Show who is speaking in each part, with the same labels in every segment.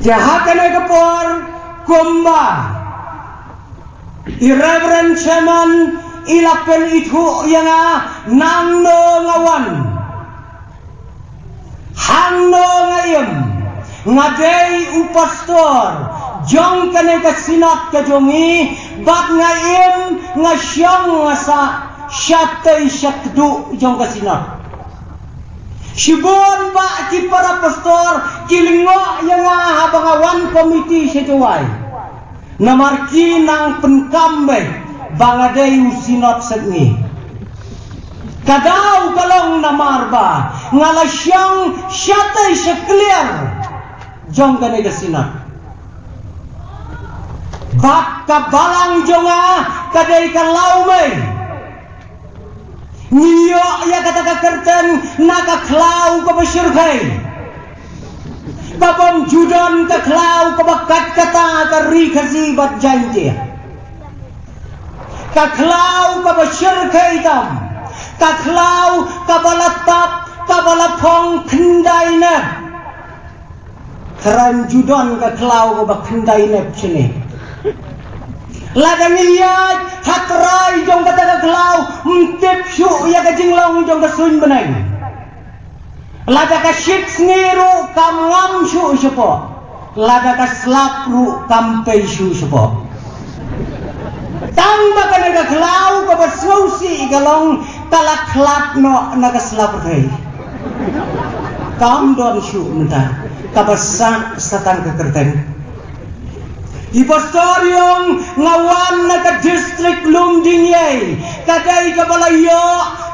Speaker 1: Jahakan ekor kumba Irreverent Chairman ilapen itu yang nang no ngawan hang no ngayem ngadei upastor jong kane ka sinat ka jongi bat ngayem ngasyang ngasa syatay syakdu jong ka sinat Sibon ba ki para pastor kilingo yang habangawan komiti sejawai namarki nang penkambe bangadai usinot segni kadau kalong namarba ngalasyang syatay sekliar jong kane kasinat bak kabalang jonga kadai kalaume niyo ya kata kerten naka klau ka basyurkai babam judan ka klau ka bakat kata ka rikasi bat janji ka klau ka basyurkai tam ka klau ka balatap ka balapong kendai na karan judan ka klau ka bakendai na sini ladang liat hatrai jong kata ka klau mtip syu ya ka jinglong jong ka sun benang lada ka shit sniru kam ngam syu syepo lada ka slap ru kam pei syu syepo tang ba ka ka klau ka basausi galong talak klat no na ka slap rei kam don syu menta ka basan satan ka kerten Ipastor yung ngawan na ka district Lumdingye kadai ka balayo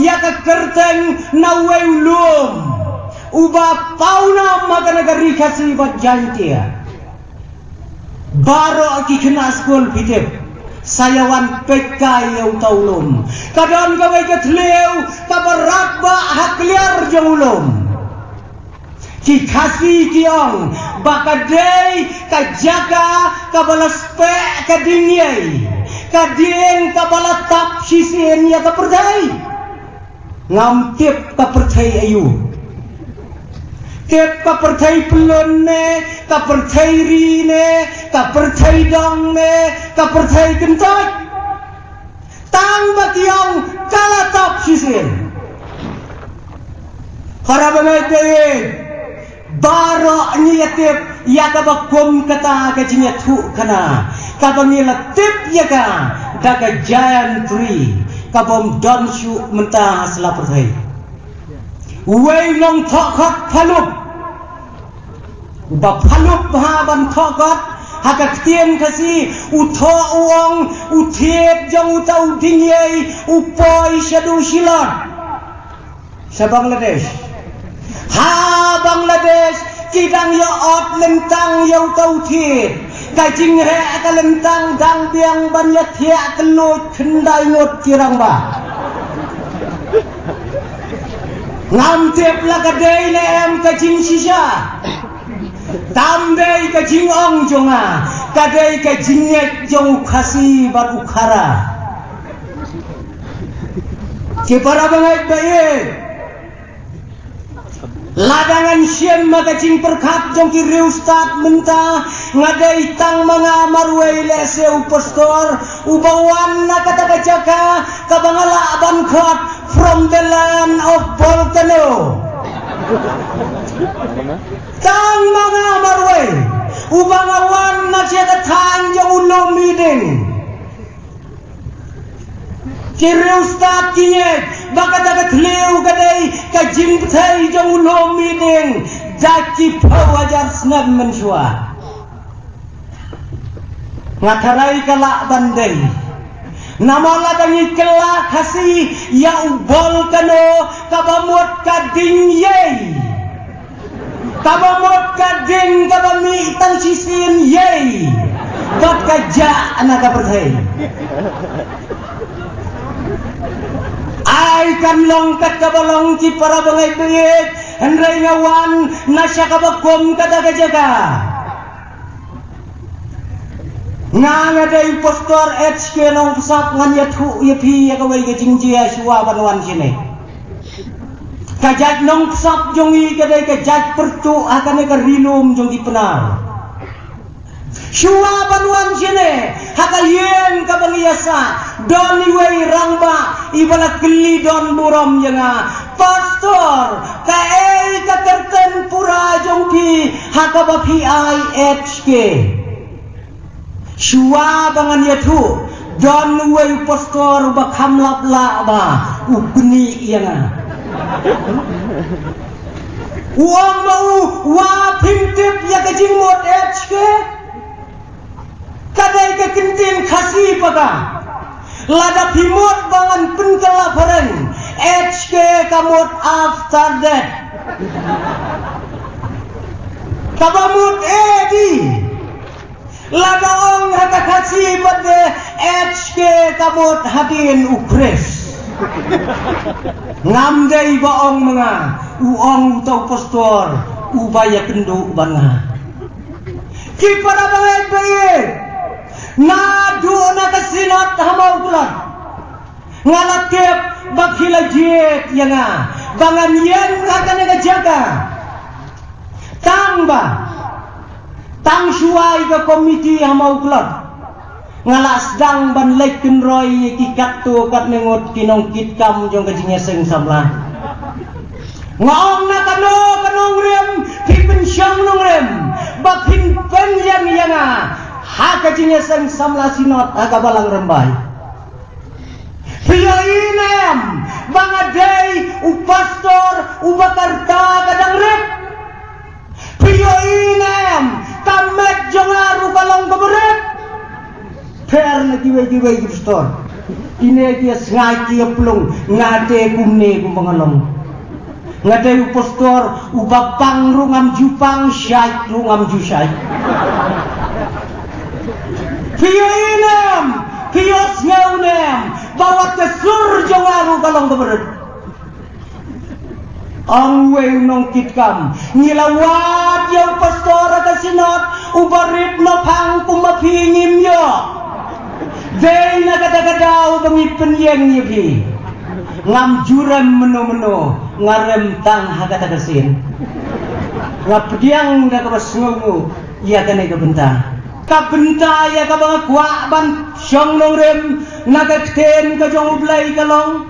Speaker 1: ya ka kerteng na weulum uba pauna maga nagarika si bat jantia baro ki kena school pitip sayawan pekai yaw taulum kadon ka way katleu ka barakba hakliar jangulum ki kasi kiong bakadei ka jaga ka balaspe ka dinyai ka ding ka balatap sisien ya ka pertai ngam tip ka pertai ayu tip ka pertai pelon ne ka pertai ri ne ka pertai dong ne ka pertai kentai tang ba kiong kalatap sisien para bangay baro niyatip ya ka bakom kata ka jinyatu kana ka bangila tip ya ka daga giant tree ka bom don shu menta hasla perthai wei long thokot phalup ba phalup ha ban thokot haka tien kasi utho uong uthiep jong utau dingyei upoi shadu shilot sa Bangladesh ha Bangladesh kidang yo ot lentang yo tau thiet ka jing re ka lentang dang biang ban ya thia kelut kendai ngot kirang ba ngam tep la ka dei le em ka jing shisha tam dei ka jing ong jonga ka dei ka jing net jong khasi bat ukhara ke para bangai bae ladangan siem magacing perkat jong kiri ustad menta ngadai tang mga marway lese upastor ubawan na katagajaka kabangala abankot from the land of volcano tang mga marway ubangawan na siya katang jong ulomiding kiri ustad kinyek baka dagat leu kadai ka jingthai jong ulo meeting daki pawajar snag menshua ngatarai kala bandai namala kangi kala kasi ya ubol kano kabamot kading yei kabamot kading kabami tang sisin yei bat kaja anak perthai ay kan longkat kabalong ki para bangay bangit hendray ngawan nasya kabakom kadaga jaga nga day pastor HK nong pusap ngan yatu yapi yakaway gajingjia suwa banwan sini kajat nong pusap jongi kaday kajat pertu akan eka rilum jongi penar Shua banuan sini hakayen kabangiyasa don iwei rangba ibana keli don buram yanga pastor kae katerten pura jongpi hakaba PIHK Shua bangan yatu don iwei pastor bakam lapla ba ukni yanga uang mau wa pintip ya kajing mod HK kadai ke kentin kasih paga lada pimot bangan penkelaparan HK kamot after that kabamut edi lada ong haka kasih pada HK kamot hadin ukres ngamdai baong mga uong tau pastor ubaya kenduk banga kipada baik-baik nadu na kasinat hamau kulan ngalakip bakhila jet yanga bangan yen akan jaga tang suai ke komiti hamau kulan ngalas dang ban lekin roy kikat tu kat nengot kinong kitkam jong kajingnya seng samla ngong na kanong rem pipen syang nong rem bakin penjang yanga ha kajingnya seng samla sinot aga balang rembai piyoinem bangadei upastor ubakarta kadang rep piyoinem kamet jong aru kalong keberet per lagi wei pastor ini dia sengai dia pelung ngade kumne kumpangalong ngade pastor ubapang rungam jupang syait rungam jusai piyoinem piyos ngeunem bawa ke surjong aru kalong keberet ang wei nong kitkam ngilawat yaw pastor kasinot ubarit no pang kumapingim yo Dei na kadagadaw bangi penyeng nyepi ngam jurem meno-meno ngarem tang hakatagasin ngapdiang da kabas ngungu iya kane kabenta ya kabang kwa ban syong nong rem nagakten ka jong ublay kalong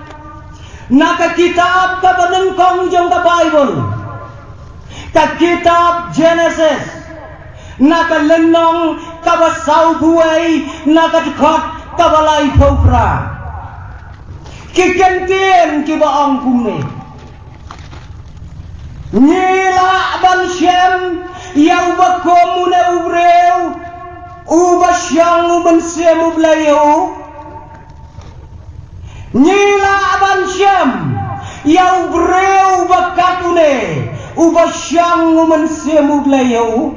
Speaker 1: naka kitab ka banengkong jong ka Bible ka kitab Genesis naka lenong kabasau buai naka dikot kabalai popra kikentien kibaang kumne nila ban syem yau bakomune ubreu ubasyang uban syem ublayo nila ban syem yau breu bakatune ubasyang uban syem ublayo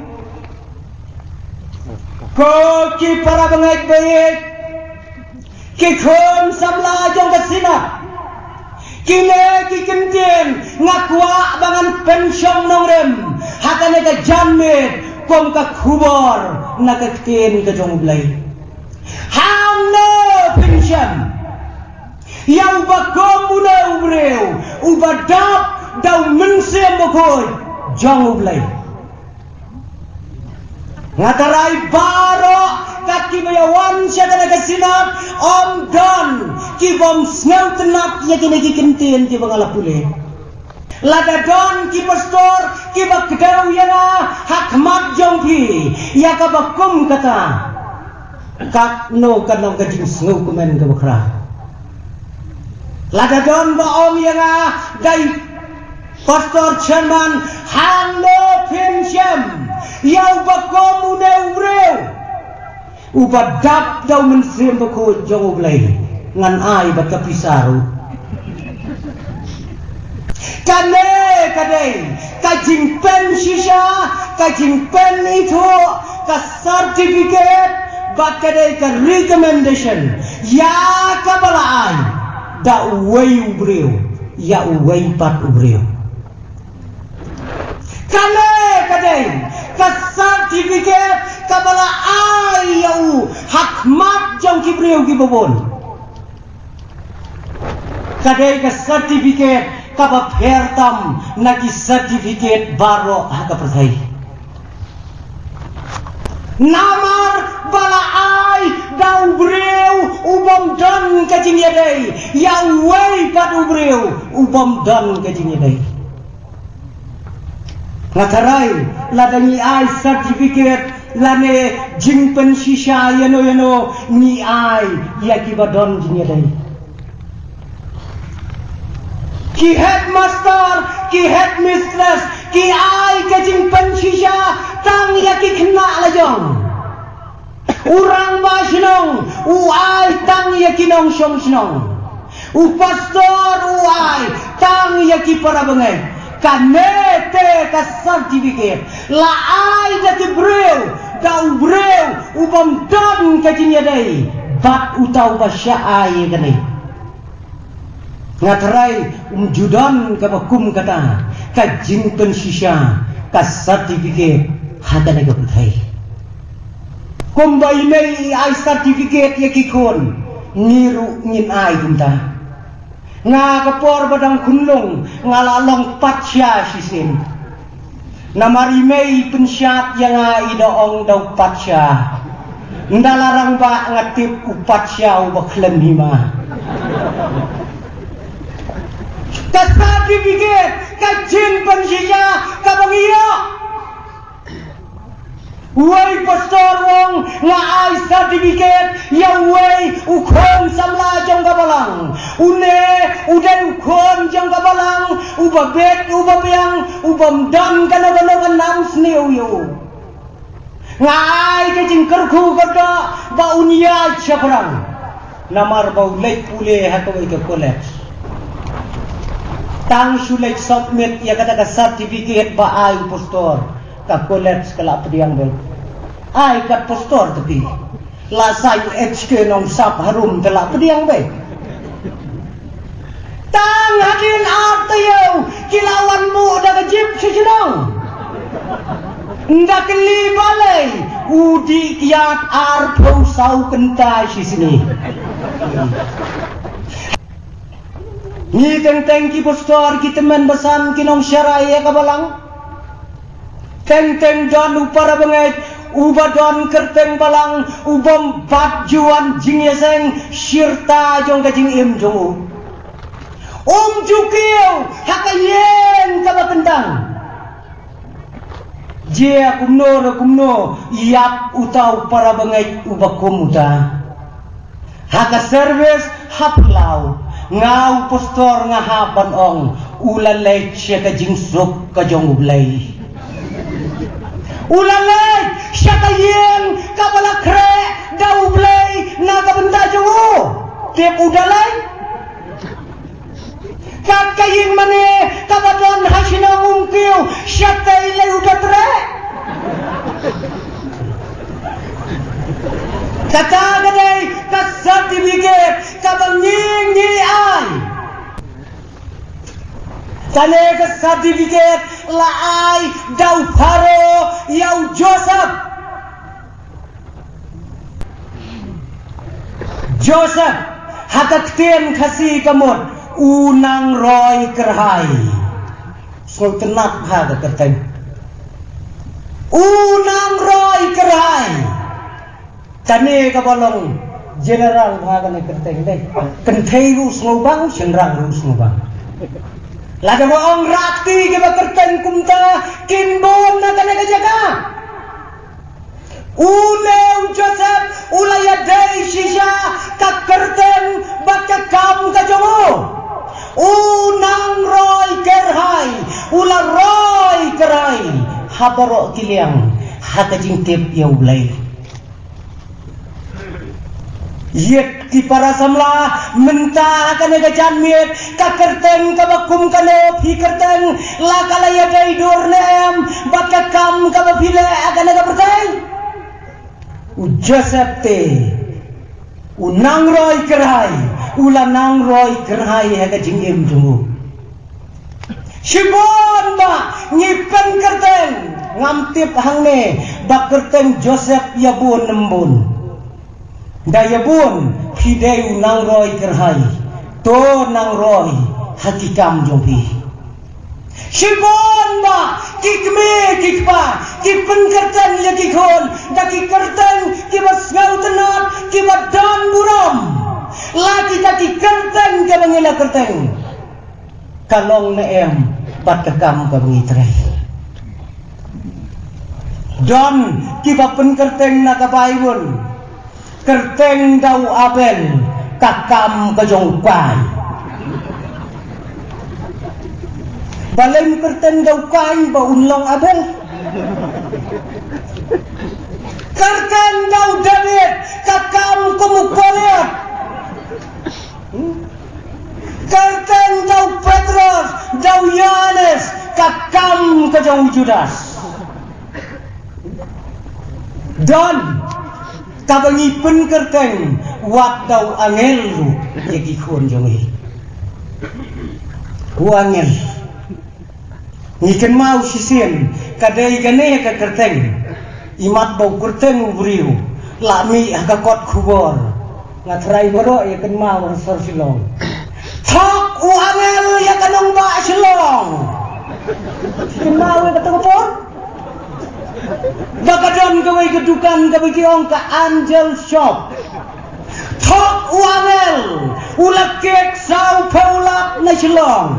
Speaker 1: koki para baik-baik kikon samla jong kasina kine kikentien ngakwa bangan pensyong nongrem hakane ka jamit kom ka kubor nakaktin ka jong ublay hamno pensyam yaw bakom muna ubreu ubadap daw mensem bokoy jong ublay ngatarai baro kaki mayawan siya na nagasinap om don kibom sngaw tenap ya kinagi kentin ki bangalapuli lada don ki pastor ki bakdaw yana hakmat jongpi ya kabakum kata kakno kanong kajing sngaw kumen kabakra lada don ba om yana dai pastor chairman hando pensyam yaw bakom une ubreu ubadap daw mensem bako jong ublay ngan ay baka pisaru kane kadai kajing pen shisha kajing pen itu ka certificate bak kadai ka recommendation ya kabala ay da uway ubreu ya uway pat ubreu kane kadai ka certificate kabala ayaw hakmat jong kibriyo gibobon kadai ka certificate kaba pertam nagi certificate baro haka pertai Namar bala ai dau breu ubom don kajing yadai yang wei padu breu ubom don kajing yadai ngatarai ladani ai certificate lane jingpen shisha yano ni ai yakiba don jing yadai ki headmaster ki headmistress ki ai kajing pen shisha tang yaki kena lajong urang ba sinong uai tang yaki nong song sinong pastor uai tang yaki para bengai kanete ka certificate la ai daki breu dau breu ubam don kajing yadai bat utau basya ai kani ngatarai judon ka bakum kata ka jingpen shisha ka certificate hadane ka puthai kumbai nei ai certificate yakikon niru ngin ai kumta nga kapor badang kunlong ngalalong patsya sisin namari mei pensyat yang idoong daw patsya ndalarang ba ngatip upatsya ubaklan hima ka certificate ka jingpen shisha ka bangiyo wei pastor wong nga ai certificate ya wei ukhon samla jong kabalang une udan ukhon jong kabalang ubabet ubabyang ubamdan kana nam sneu yo nga ai ke jing kerku kada ba unia chaprang namar bau lek pule hatoi ke college tang sulek submit ya kata ka certificate ba ai pastor ka college kala pediang bel ai kat pastor tapi la sai HK nong sap harum tela pediang bel tang hadin artayo kilawan mu daga jip sisinong ndak li balai udi kiat arpo sau kentai sisini ni teng ki pastor kita men besan kinong syaraya kabalang teng don upara bengai uba don kerteng balang ubom bat juan jingyaseng syirta jong kajing im jongu jukiu hakayen kaba kendang jia kumno iap utau para bengai uba komuta haka service haplau ngau pastor ngahaban ong ulalay siya kajing sok kajong ublay ulalay siya kayeng kabalakre daw ublay nagabanda jongo tip udalay kakayeng mani kabadon hasinang ungkiw siya kailay udatre katagaday kasertifiket kabanging ni ay tane kasertifiket la ay daw paro yaw Joseph hakakten kasi kamot unang roy kerhay so tenap ha kakerteng unang roy kerhay tane kabalong general ha kan kerteng deh kenthei rus ngobang senrang rus ngobang lada mo ong rakti ke kerteng kumta kinbon na kan jaga uleu Joseph ulaya dai shisha ka kerteng baca kam ka jomo unang roy kerhai ula roy kerai habaro kiliang hakajing tip ya ulai yet ki para samla menta kane gajan miet ka kerteng ka bakum kane phi kerteng la kala ya dai dornem baka kam ka bile agane ka pertai Joseph te unang roy kerai ula nang roy kerai ha ka jingim tu Shimon ba ngipen kerteng ngamtip hangne bak kerteng Joseph yabun nembun dayabun hideu nang roy kerhai to nang roy hakikam jompi Shimon ba kikme kikpa kipen kertan ya kikon daki kerteng kiba ngau tenat kiba dan buram laki daki kerteng kiba ngila kerteng kalong neem bat kekam kabengi terai don kiba pen kerteng nakabaibun kerteng dau Abel kakam kajong pai balem kerteng dau kai ba unlong Abel kerteng dau David kakam kumukoliat kerteng dau Petrus dau Yohanes kakam kajong Judas dan kabangi pen kerteng wat dau angel lu yaki khon jongi angel ngiken mau sisien kadai gane ka kerteng imat bau kerteng buriu lami hakakot khubor ngatrai boro yaken mau sor silong thok angel yakanong ba silong ngiken mau katong por bakadon kawai kedukan kawai kiong ka angel shop thok angel ulakek sau paulak na silong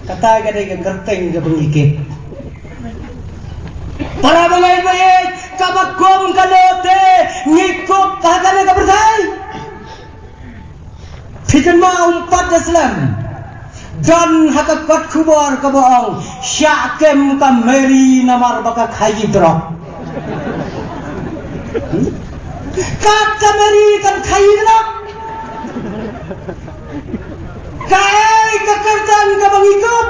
Speaker 1: kata kadai ka kerteng ka pengikit para bangay-bayay kabakom kanote ngikop kahakana ka bertay pikan maumpat Islam dan hakakat kubar kabaong syakem kameri namar baka khayi drop kat kameri kan khayi drop kai kekertan kabangikop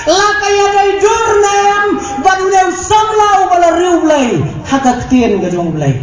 Speaker 1: lakai adai dur nam badunew samlau bala riublay hakak tien gajong blay